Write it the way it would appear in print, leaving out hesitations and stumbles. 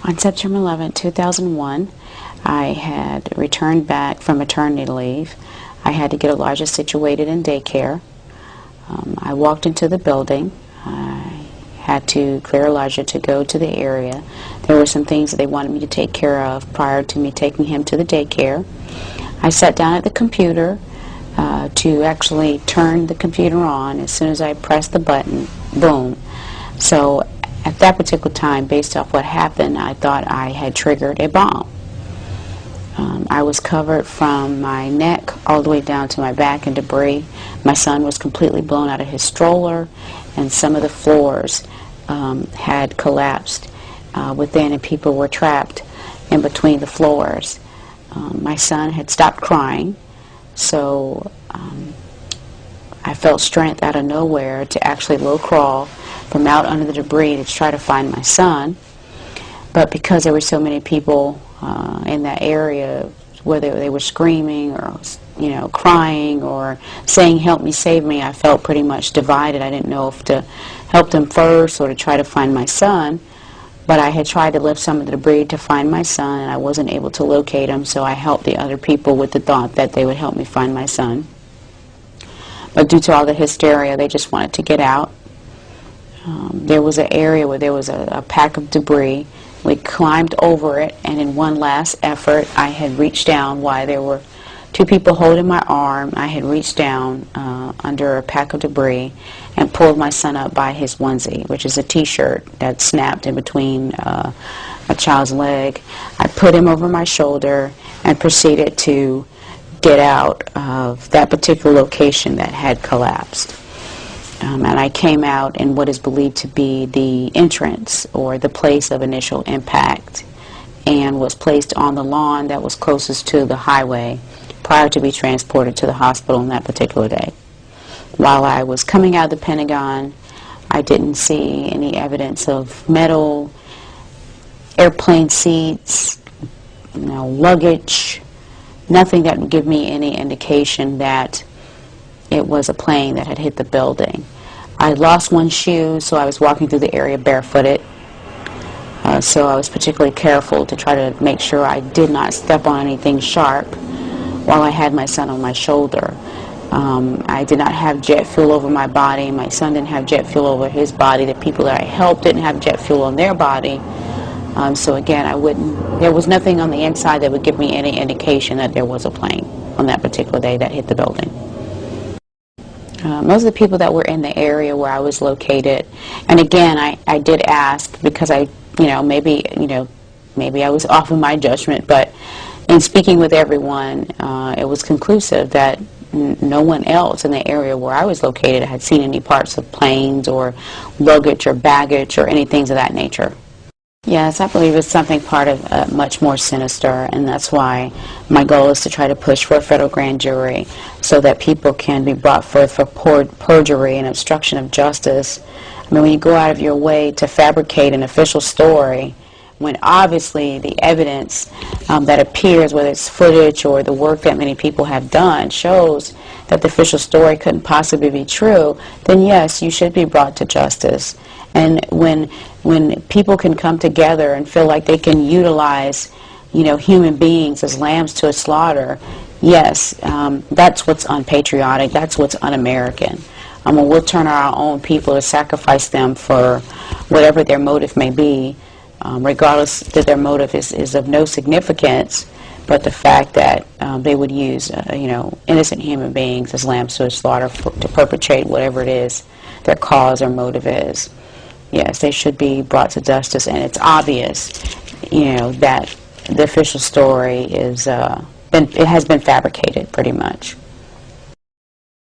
On September 11, 2001, I had returned back from maternity leave. I had to get Elijah situated in daycare. I walked into the building. I had to clear Elijah to go to the area. There were some things that they wanted me to take care of prior to me taking him to the daycare. I sat down at the computer to actually turn the computer on. As soon as I pressed the button, boom. So at that particular time, based off what happened, I thought I had triggered a bomb. I was covered from my neck all the way down to my back in debris. My son was completely blown out of his stroller, and some of the floors had collapsed within, and people were trapped in between the floors. My son had stopped crying, so I felt strength out of nowhere to actually low crawl from out under the debris to try to find my son. But because there were so many people in that area, whether they were screaming or crying or saying help me, save me, I felt pretty much divided. I didn't know if to help them first or to try to find my son. But I had tried to lift some of the debris to find my son, and I wasn't able to locate him, so I helped the other people with the thought that they would help me find my son. But due to all the hysteria, they just wanted to get out. There was an area where there was a pack of debris. We climbed over it, and in one last effort, I had reached down while there were two people holding my arm. I had reached down under a pack of debris and pulled my son up by his onesie, which is a t-shirt that snapped in between a child's leg. I put him over my shoulder and proceeded to get out of that particular location that had collapsed. And I came out in what is believed to be the entrance or the place of initial impact, and was placed on the lawn that was closest to the highway prior to be transported to the hospital on that particular day. While I was coming out of the Pentagon, I didn't see any evidence of metal, airplane seats, luggage, nothing that would give me any indication that it was a plane that had hit the building. I lost one shoe, so I was walking through the area barefooted. So I was particularly careful to try to make sure I did not step on anything sharp while I had my son on my shoulder. I did not have jet fuel over my body. My son didn't have jet fuel over his body. The people that I helped didn't have jet fuel on their body. So again, there was nothing on the inside that would give me any indication that there was a plane on that particular day that hit the building. Most of the people that were in the area where I was located, and again, I did ask because maybe I was off in my judgment, but in speaking with everyone, it was conclusive that no one else in the area where I was located had seen any parts of planes or luggage or baggage or anything of that nature. Yes, I believe it's something part of much more sinister, and that's why my goal is to try to push for a federal grand jury so that people can be brought forth for perjury and obstruction of justice. I mean, when you go out of your way to fabricate an official story, when obviously the evidence that appears, whether it's footage or the work that many people have done, shows that the official story couldn't possibly be true, then yes, you should be brought to justice. And when people can come together and feel like they can utilize, human beings as lambs to a slaughter, yes, that's what's unpatriotic, that's what's un-American. When we'll turn our own people to sacrifice them for whatever their motive may be, regardless that their motive is of no significance, but the fact that they would use, innocent human beings as lambs to a slaughter to perpetrate whatever it is their cause or motive is. Yes, they should be brought to justice, and it's obvious, that the official story is it has been fabricated pretty much.